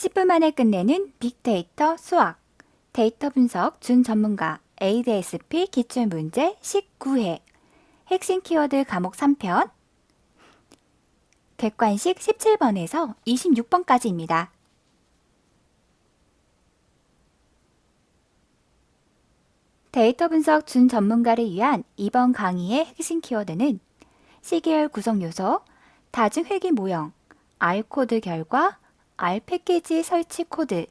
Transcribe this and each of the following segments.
10분 만에 끝내는 빅데이터 수학, 데이터 분석 준 전문가 ADSP 기출문제 19회, 핵심 키워드 과목 3편, 객관식 17번에서 26번까지입니다. 데이터 분석 준 전문가를 위한 이번 강의의 핵심 키워드는 시계열 구성 요소, 다중 회귀 모형, R 코드 결과, R 패키지 설치 코드,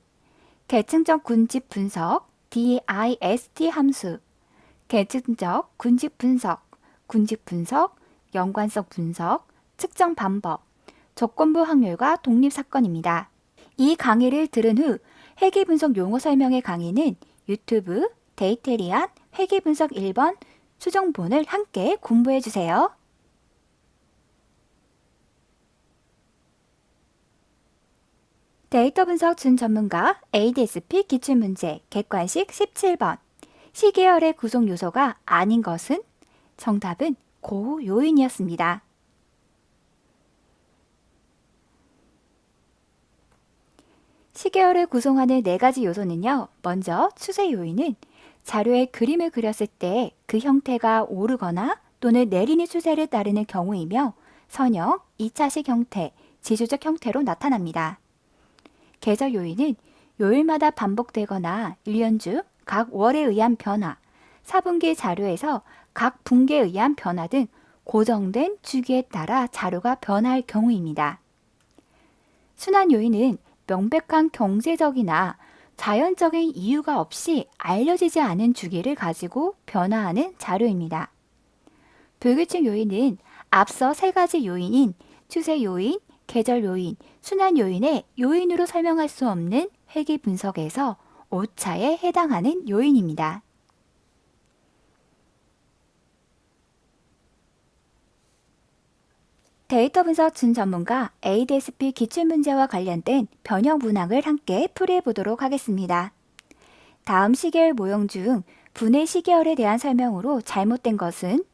계층적 군집 분석, DIST 함수, 계층적 군집 분석, 연관성 분석, 측정 방법, 조건부 확률과 독립 사건입니다. 이 강의를 들은 후 회귀 분석 용어 설명의 강의는 유튜브 데이테리안 회귀 분석 1번 수정본을 함께 공부해 주세요. 데이터 분석 준 전문가 ADSP 기출문제 객관식 17번 시계열의 구성 요소가 아닌 것은? 정답은 고요인이었습니다. 시계열을 구성하는 4가지 요소는요. 먼저 추세 요인은 자료에 그림을 그렸을 때 그 형태가 오르거나 또는 내리는 추세를 따르는 경우이며 선형, 2차식 형태, 지수적 형태로 나타납니다. 계절 요인은 요일마다 반복되거나 1년 중 각 월에 의한 변화, 4분기 자료에서 각 분기에 의한 변화 등 고정된 주기에 따라 자료가 변할 경우입니다. 순환 요인은 명백한 경제적이나 자연적인 이유가 없이 알려지지 않은 주기를 가지고 변화하는 자료입니다. 불규칙 요인은 앞서 3가지 요인인 추세 요인, 계절 요인, 순환 요인의 요인으로 설명할 수 없는 회귀 분석에서 오차에 해당하는 요인입니다. 데이터 분석 준 전문가 ADSP 기출문제와 관련된 변형 문항을 함께 풀이해 보도록 하겠습니다. 다음 시계열 모형 중 분해 시계열에 대한 설명으로 잘못된 것은?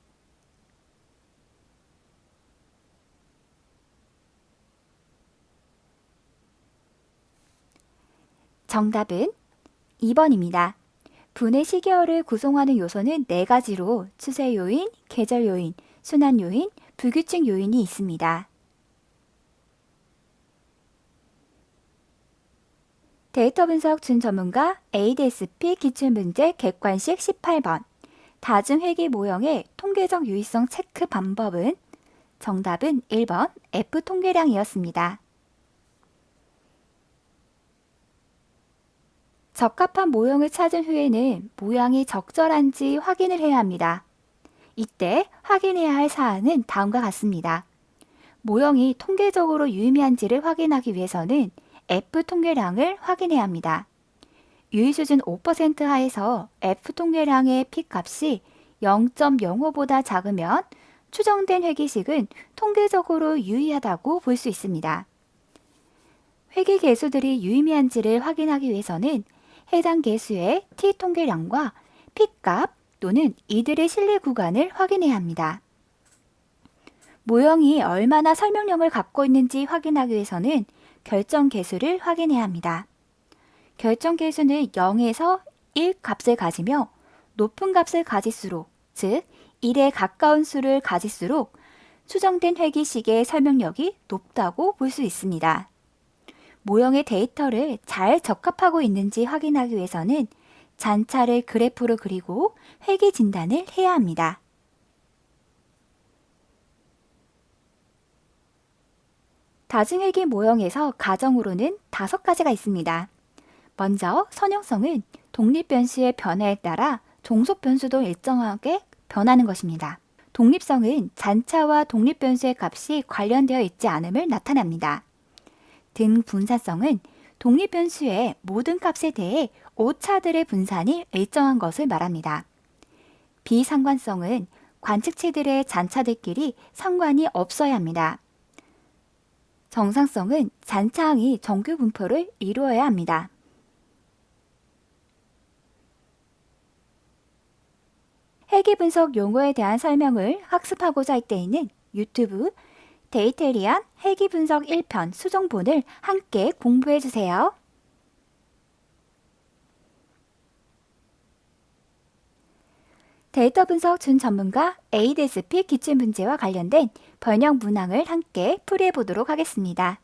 정답은 2번입니다. 분해 시계열을 구성하는 요소는 4가지로 추세 요인, 계절 요인, 순환 요인, 불규칙 요인이 있습니다. 데이터 분석 준 전문가 ADSP 기출문제 객관식 18번 다중 회귀 모형의 통계적 유의성 체크 방법은? 정답은 1번 F 통계량이었습니다. 적합한 모형을 찾은 후에는 모양이 적절한지 확인을 해야 합니다. 이때 확인해야 할 사항은 다음과 같습니다. 모형이 통계적으로 유의미한지를 확인하기 위해서는 F 통계량을 확인해야 합니다. 유의수준 5% 하에서 F 통계량의 P값이 0.05보다 작으면 추정된 회귀식은 통계적으로 유의하다고 볼 수 있습니다. 회귀 개수들이 유의미한지를 확인하기 위해서는 해당 개수의 T 통계량과 P값 또는 이들의 신뢰 구간을 확인해야 합니다. 모형이 얼마나 설명력을 갖고 있는지 확인하기 위해서는 결정 개수를 확인해야 합니다. 결정 개수는 0에서 1 값을 가지며 높은 값을 가질수록, 즉 1에 가까운 수를 가질수록 추정된 회귀식의 설명력이 높다고 볼 수 있습니다. 모형의 데이터를 잘 적합하고 있는지 확인하기 위해서는 잔차를 그래프로 그리고 회귀 진단을 해야 합니다. 다중회귀 모형에서 가정으로는 5가지가 있습니다. 먼저 선형성은 독립변수의 변화에 따라 종속변수도 일정하게 변하는 것입니다. 독립성은 잔차와 독립변수의 값이 관련되어 있지 않음을 나타납니다. 등분산성은 독립변수의 모든 값에 대해 오차들의 분산이 일정한 것을 말합니다. 비상관성은 관측치들의 잔차들끼리 상관이 없어야 합니다. 정상성은 잔차항이 정규 분포를 이루어야 합니다. 회귀 분석 용어에 대한 설명을 학습하고자 할 때에는 유튜브 데이터리안 헬기 분석 1편 수정본을 함께 공부해 주세요. 데이터 분석 준 전문가 ADSP 기출문제와 관련된 번역 문항을 함께 풀이해 보도록 하겠습니다.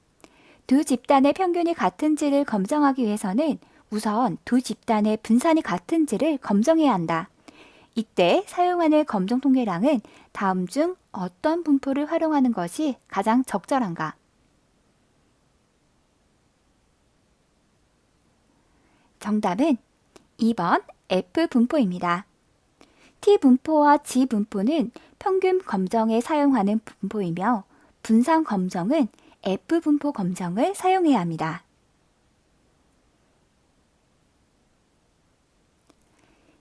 두 집단의 평균이 같은지를 검정하기 위해서는 우선 두 집단의 분산이 같은지를 검정해야 한다. 이때 사용하는 검정 통계량은 다음 중 어떤 분포를 활용하는 것이 가장 적절한가? 정답은 2번 F 분포입니다. T 분포와 G 분포는 평균 검정에 사용하는 분포이며 분산 검정은 F 분포 검정을 사용해야 합니다.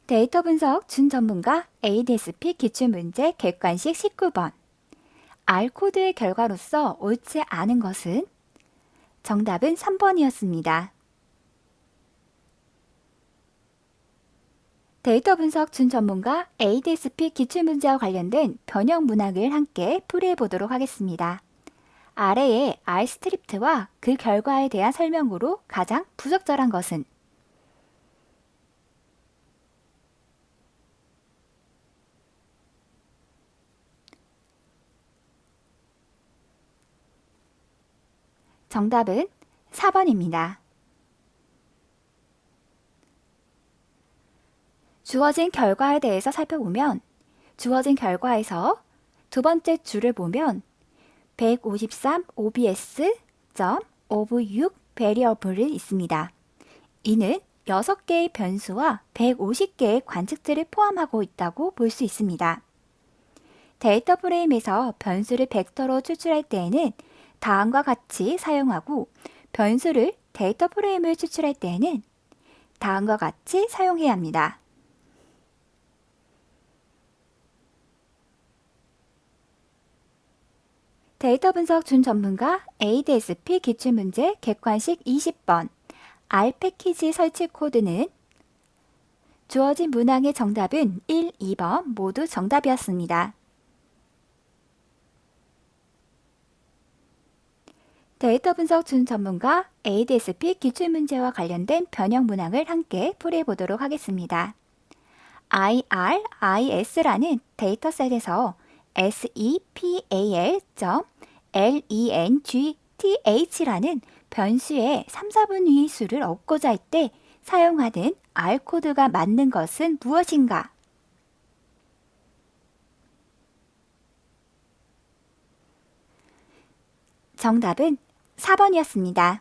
데이터 분석 준 전문가 ADSP 기출문제 객관식 19번. R코드의 결과로서 옳지 않은 것은? 정답은 3번이었습니다. 데이터 분석 준 전문가 ADSP 기출문제와 관련된 번역 문항을 함께 풀이해 보도록 하겠습니다. 아래의 R 스크립트와 그 결과에 대한 설명으로 가장 부적절한 것은? 정답은 4번입니다. 주어진 결과에 대해서 살펴보면 주어진 결과에서 두 번째 줄을 보면 153 obs.of6 variable이 있습니다. 이는 6개의 변수와 150개의 관측들을 포함하고 있다고 볼 수 있습니다. 데이터 프레임에서 변수를 벡터로 추출할 때에는 다음과 같이 사용하고 변수를 데이터 프레임을 추출할 때에는 다음과 같이 사용해야 합니다. 데이터 분석 준 전문가 ADSP 기출문제 객관식 20번 R 패키지 설치 코드는? 주어진 문항의 정답은 1, 2번 모두 정답이었습니다. 데이터 분석 준 전문가 ADSP 기출문제와 관련된 변형 문항을 함께 풀이해 보도록 하겠습니다. IRIS라는 데이터셋에서 sepal.length라는 변수의 3, 4분의 수를 얻고자 할 때 사용하는 R코드가 맞는 것은 무엇인가? 정답은 4번이었습니다.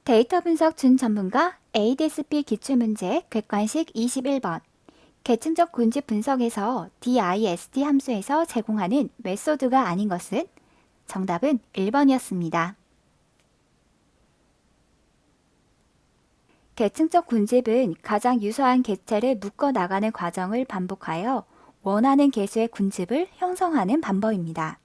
데이터 분석 준 전문가 ADSP 기출문제 객관식 21번. 계층적 군집 분석에서 DIST 함수에서 제공하는 메소드가 아닌 것은? 정답은 1번이었습니다. 계층적 군집은 가장 유사한 객체를 묶어 나가는 과정을 반복하여 원하는 개수의 군집을 형성하는 방법입니다.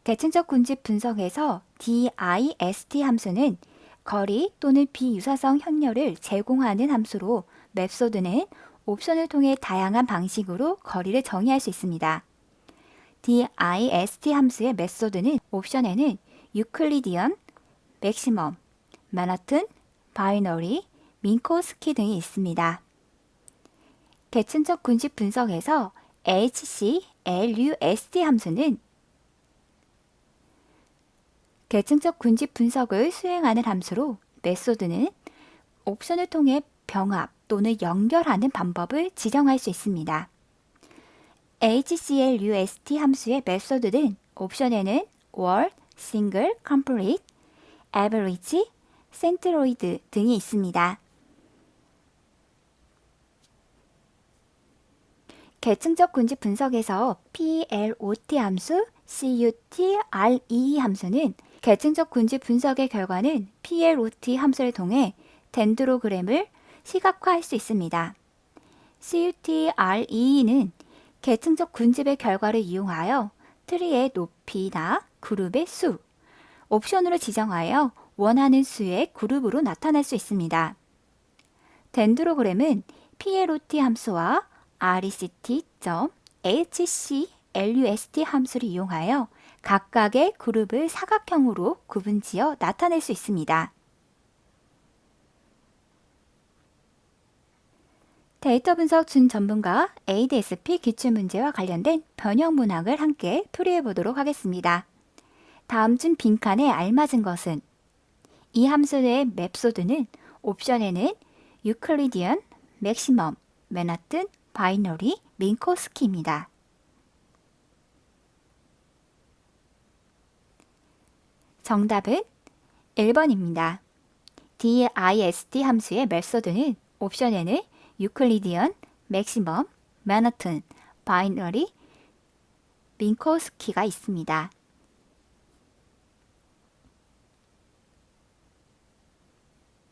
계층적 군집 분석에서 DIST 함수는 거리 또는 비유사성 형렬을 제공하는 함수로 맵소드는 옵션을 통해 다양한 방식으로 거리를 정의할 수 있습니다. DIST 함수의 메소드는 옵션에는 유클리디언, 맥시멈, 맨하튼, 바이너리, 민코스키 등이 있습니다. 계층적 군집 분석에서 HCLUST 함수는 계층적 군집 분석을 수행하는 함수로 메소드는 옵션을 통해 병합 또는 연결하는 방법을 지정할 수 있습니다. HCLUST 함수의 메소드는 옵션에는 word, single, complete, average, centroid 등이 있습니다. 계층적 군집 분석에서 PLOT 함수, CUTRE 함수는 계층적 군집 분석의 결과는 PLOT 함수를 통해 덴드로그램을 시각화할 수 있습니다. CUTRE는 계층적 군집의 결과를 이용하여 트리의 높이나 그룹의 수, 옵션으로 지정하여 원하는 수의 그룹으로 나타낼 수 있습니다. 덴드로그램은 PLOT 함수와 RECT.HCLUST 함수를 이용하여 각각의 그룹을 사각형으로 구분지어 나타낼 수 있습니다. 데이터 분석 준 전문가 ADSP 기출문제와 관련된 변형 문항을 함께 풀이해 보도록 하겠습니다. 다음 중 빈칸에 알맞은 것은 이 함수 내의 맵소드는 옵션에는 유클리디언, 맥시멈, 맨하튼, 바이너리, 민코스키입니다. 정답은 1번입니다. DIST 함수의 맵소드는 옵션에는 유클리디언, 맥시멈, 맨하튼, 바이너리, 민코스키가 있습니다.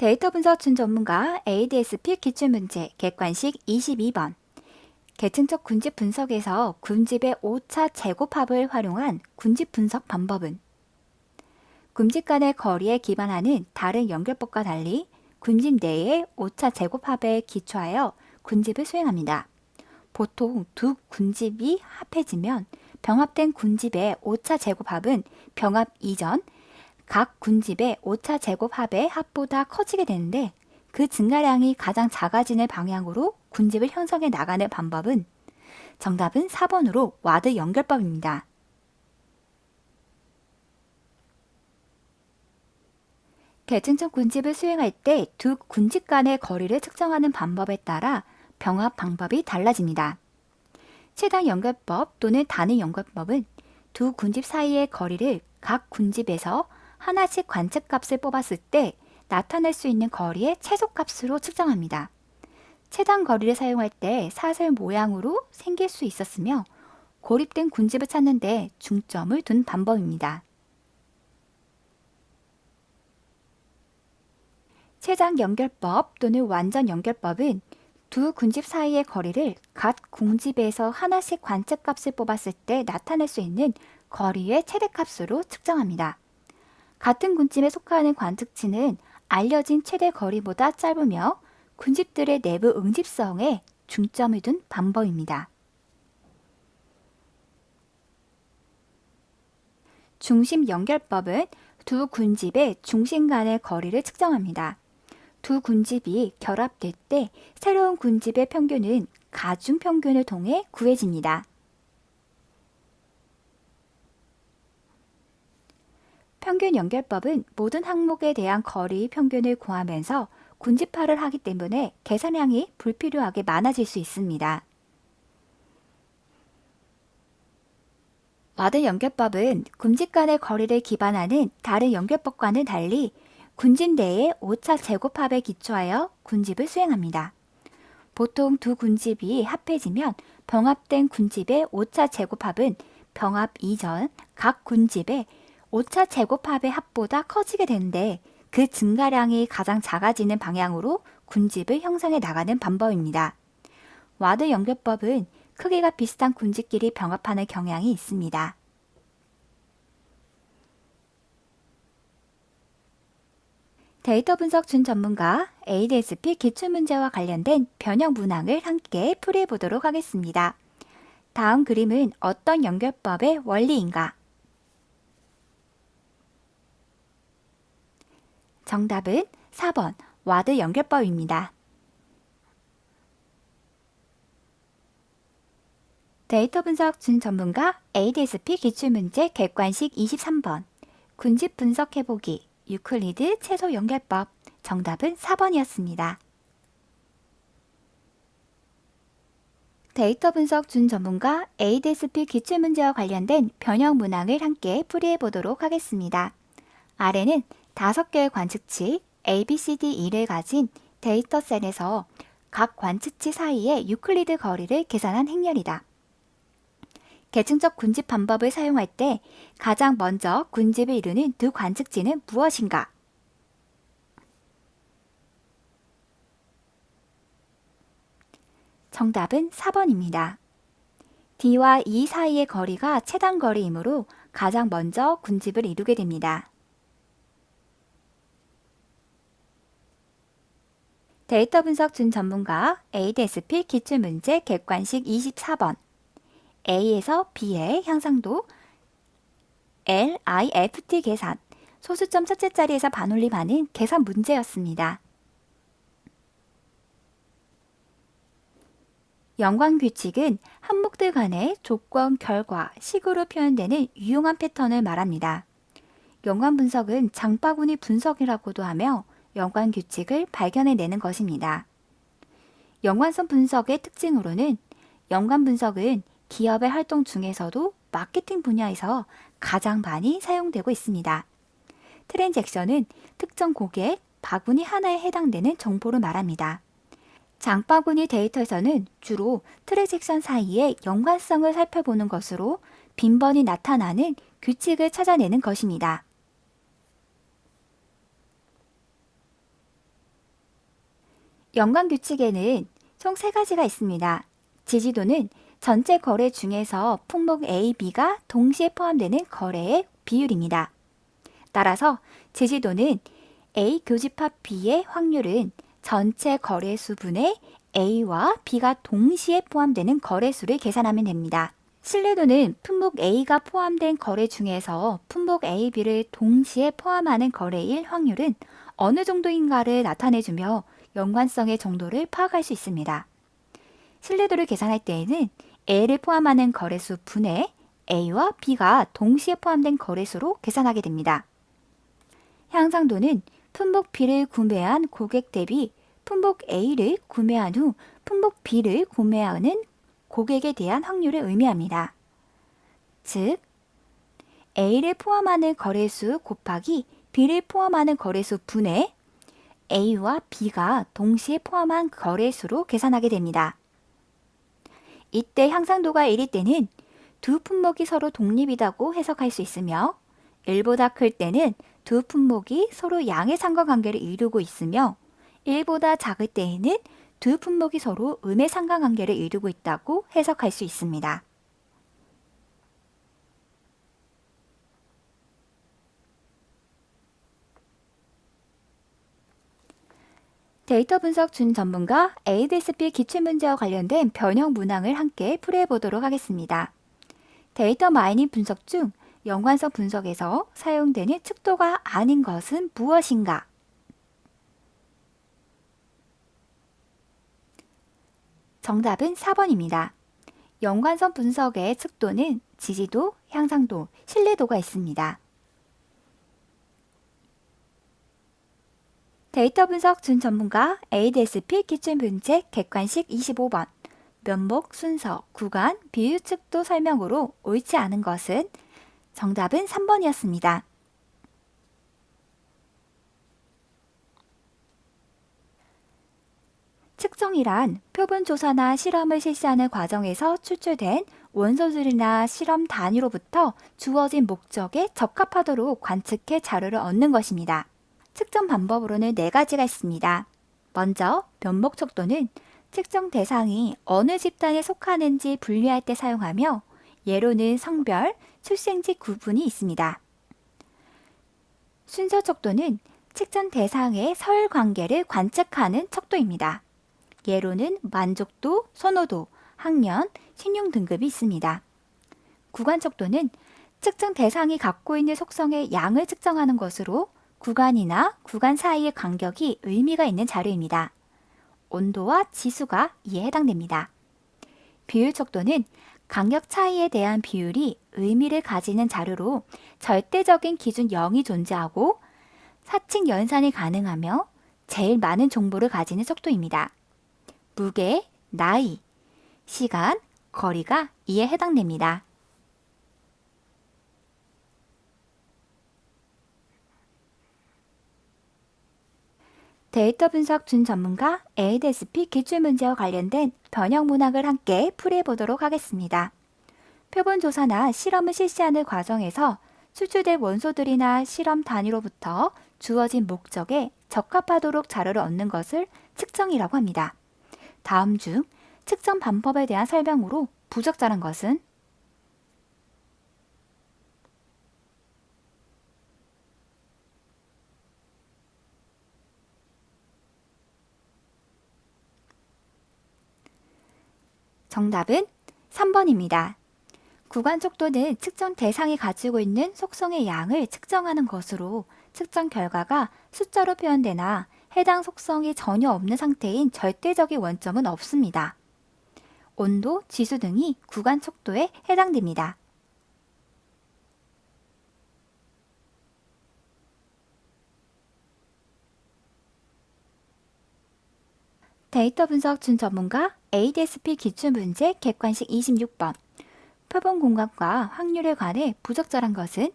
데이터 분석 준 전문가 ADSP 기출문제 객관식 22번. 계층적 군집 분석에서 군집의 오차 제곱합을 활용한 군집 분석 방법은 군집 간의 거리에 기반하는 다른 연결법과 달리 군집 내의 오차 제곱합에 기초하여 군집을 수행합니다. 보통 두 군집이 합해지면 병합된 군집의 오차 제곱합은 병합 이전 각 군집의 오차 제곱합의 합보다 커지게 되는데 그 증가량이 가장 작아지는 방향으로 군집을 형성해 나가는 방법은 정답은 4번으로 와드 연결법입니다. 계층적 군집을 수행할 때 두 군집 간의 거리를 측정하는 방법에 따라 병합 방법이 달라집니다. 최단 연결법 또는 단위 연결법은 두 군집 사이의 거리를 각 군집에서 하나씩 관측값을 뽑았을 때 나타낼 수 있는 거리의 최소값으로 측정합니다. 최단 거리를 사용할 때 사슬 모양으로 생길 수 있었으며 고립된 군집을 찾는 데 중점을 둔 방법입니다. 최장 연결법 또는 완전 연결법은 두 군집 사이의 거리를 각 군집에서 하나씩 관측값을 뽑았을 때 나타낼 수 있는 거리의 최대값으로 측정합니다. 같은 군집에 속하는 관측치는 알려진 최대 거리보다 짧으며 군집들의 내부 응집성에 중점을 둔 방법입니다. 중심 연결법은 두 군집의 중심 간의 거리를 측정합니다. 두 군집이 결합될 때 새로운 군집의 평균은 가중 평균을 통해 구해집니다. 평균 연결법은 모든 항목에 대한 거리 평균을 구하면서 군집화를 하기 때문에 계산량이 불필요하게 많아질 수 있습니다. 와드 연결법은 군집 간의 거리를 기반하는 다른 연결법과는 달리 군집 내의 오차 제곱합에 기초하여 군집을 수행합니다. 보통 두 군집이 합해지면 병합된 군집의 오차 제곱합은 병합 이전 각 군집의 오차 제곱합의 합보다 커지게 되는데 그 증가량이 가장 작아지는 방향으로 군집을 형성해 나가는 방법입니다. 와드 연결법은 크기가 비슷한 군집끼리 병합하는 경향이 있습니다. 데이터 분석 준 전문가 ADSP 기출문제와 관련된 변형 문항을 함께 풀이해 보도록 하겠습니다. 다음 그림은 어떤 연결법의 원리인가? 정답은 4번 와드 연결법입니다. 데이터 분석 준 전문가 ADSP 기출문제 객관식 23번 군집 분석해보기 유클리드 최소 연결법 정답은 4번이었습니다. 데이터 분석 준 전문가 ADSP 기출문제와 관련된 변형 문항을 함께 풀이해 보도록 하겠습니다. 아래는 5개의 관측치 ABCD1을 가진 데이터셋에서 각 관측치 사이의 유클리드 거리를 계산한 행렬이다. 계층적 군집 방법을 사용할 때 가장 먼저 군집을 이루는 두 관측지는 무엇인가? 정답은 4번입니다. D와 E 사이의 거리가 최단 거리이므로 가장 먼저 군집을 이루게 됩니다. 데이터 분석 준 전문가 ADSP 기출문제 객관식 24번. A에서 B의 향상도 LIFT 계산, 소수점 첫째 자리에서 반올림하는 계산 문제였습니다. 연관 규칙은 항목들 간의 조건, 결과, 식으로 표현되는 유용한 패턴을 말합니다. 연관 분석은 장바구니 분석이라고도 하며 연관 규칙을 발견해내는 것입니다. 연관성 분석의 특징으로는 연관 분석은 기업의 활동 중에서도 마케팅 분야에서 가장 많이 사용되고 있습니다. 트랜잭션은 특정 고객, 바구니 하나에 해당되는 정보를 말합니다. 장바구니 데이터에서는 주로 트랜잭션 사이의 연관성을 살펴보는 것으로 빈번히 나타나는 규칙을 찾아내는 것입니다. 연관 규칙에는 총 3가지가 있습니다. 지지도는 전체 거래 중에서 품목 A, B가 동시에 포함되는 거래의 비율입니다. 따라서 지지도는 A 교집합 B의 확률은 전체 거래수 분의 A와 B가 동시에 포함되는 거래수를 계산하면 됩니다. 신뢰도는 품목 A가 포함된 거래 중에서 품목 A, B를 동시에 포함하는 거래일 확률은 어느 정도인가를 나타내주며 연관성의 정도를 파악할 수 있습니다. 신뢰도를 계산할 때에는 A를 포함하는 거래수 분의 A와 B가 동시에 포함된 거래수로 계산하게 됩니다. 향상도는 품목 B를 구매한 고객 대비 품목 A를 구매한 후 품목 B를 구매하는 고객에 대한 확률을 의미합니다. 즉, A를 포함하는 거래수 곱하기 B를 포함하는 거래수 분의 A와 B가 동시에 포함한 거래수로 계산하게 됩니다. 이때 향상도가 1일 때는 두 품목이 서로 독립이라고 해석할 수 있으며 1보다 클 때는 두 품목이 서로 양의 상관관계를 이루고 있으며 1보다 작을 때에는 두 품목이 서로 음의 상관관계를 이루고 있다고 해석할 수 있습니다. 데이터 분석 준 전문가 ADSP 기출문제와 관련된 변형 문항을 함께 풀이해보도록 하겠습니다. 데이터 마이닝 분석 중 연관성 분석에서 사용되는 척도가 아닌 것은 무엇인가? 정답은 4번입니다. 연관성 분석의 척도는 지지도, 향상도, 신뢰도가 있습니다. 데이터 분석 준 전문가 ADSP 기출문제 객관식 25번. 면목, 순서, 구간, 비율 척도 설명으로 옳지 않은 것은 정답은 3번이었습니다. 측정이란 표본 조사나 실험을 실시하는 과정에서 추출된 원소들이나 실험 단위로부터 주어진 목적에 적합하도록 관측해 자료를 얻는 것입니다. 측정 방법으로는 4가지가 있습니다. 먼저 면목 척도는 측정 대상이 어느 집단에 속하는지 분류할 때 사용하며 예로는 성별, 출생지 구분이 있습니다. 순서 척도는 측정 대상의 서열 관계를 관측하는 척도입니다. 예로는 만족도, 선호도, 학년, 신용 등급이 있습니다. 구간 척도는 측정 대상이 갖고 있는 속성의 양을 측정하는 것으로 구간이나 구간 사이의 간격이 의미가 있는 자료입니다. 온도와 지수가 이에 해당됩니다. 비율 척도는 간격 차이에 대한 비율이 의미를 가지는 자료로 절대적인 기준 0이 존재하고 사칙 연산이 가능하며 제일 많은 정보를 가지는 척도입니다. 무게, 나이, 시간, 거리가 이에 해당됩니다. 데이터 분석 준 전문가 ADSP 기출문제와 관련된 변형 문항을 함께 풀이해보도록 하겠습니다. 표본 조사나 실험을 실시하는 과정에서 추출된 원소들이나 실험 단위로부터 주어진 목적에 적합하도록 자료를 얻는 것을 측정이라고 합니다. 다음 중 측정 방법에 대한 설명으로 부적절한 것은 정답은 3번입니다. 구간 척도는 측정 대상이 가지고 있는 속성의 양을 측정하는 것으로 측정 결과가 숫자로 표현되나 해당 속성이 전혀 없는 상태인 절대적인 원점은 없습니다. 온도, 지수 등이 구간 척도에 해당됩니다. 데이터 분석 준 전문가 ADSP 기출문제 객관식 26번. 표본 공간과 확률에 관해 부적절한 것은?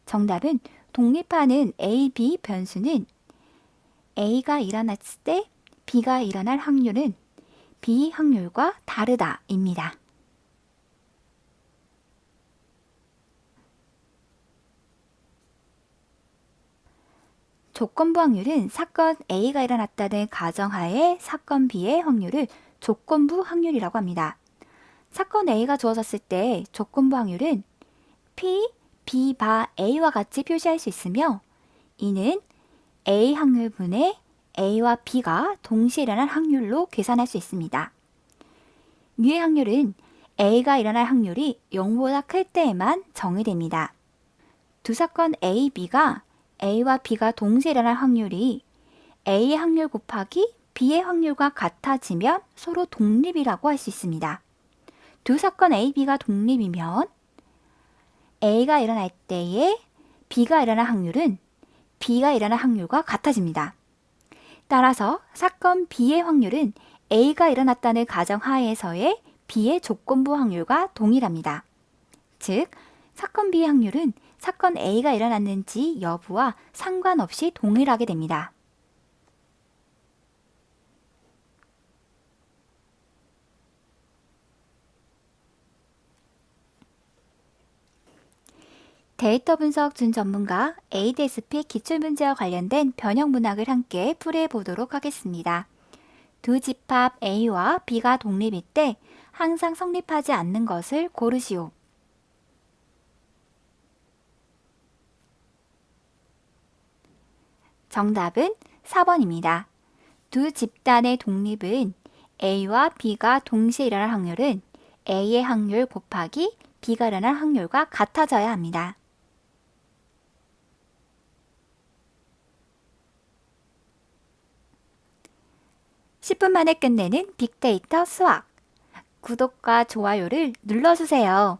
정답은 독립하는 A, B 변수는 A가 일어났을 때 B가 일어날 확률은 B 확률과 다르다입니다. 조건부 확률은 사건 A가 일어났다는 가정하에 사건 B의 확률을 조건부 확률이라고 합니다. 사건 A가 주어졌을 때 조건부 확률은 P, B 바 A와 같이 표시할 수 있으며 이는 A 확률분의 A와 B가 동시에 일어날 확률로 계산할 수 있습니다. 뮤의 확률은 A가 일어날 확률이 0보다 클 때에만 정의됩니다. 두 사건 A, B가 A와 B가 동시에 일어날 확률이 A의 확률 곱하기 B의 확률과 같아지면 서로 독립이라고 할 수 있습니다. 두 사건 A, B가 독립이면 A가 일어날 때에 B가 일어날 확률은 B가 일어날 확률과 같아집니다. 따라서 사건 B의 확률은 A가 일어났다는 가정하에서의 B의 조건부 확률과 동일합니다. 즉, 사건 B의 확률은 사건 A가 일어났는지 여부와 상관없이 동일하게 됩니다. 데이터 분석 준 전문가 ADSP 기출문제와 관련된 변형 문학을 함께 풀이해 보도록 하겠습니다. 두 집합 A와 B가 독립일 때 항상 성립하지 않는 것을 고르시오. 정답은 4번입니다. 두 집단의 독립은 A와 B가 동시에 일어날 확률은 A의 확률 곱하기 B가 일어날 확률과 같아져야 합니다. 10분 만에 끝내는 빅데이터 수학. 구독과 좋아요를 눌러주세요.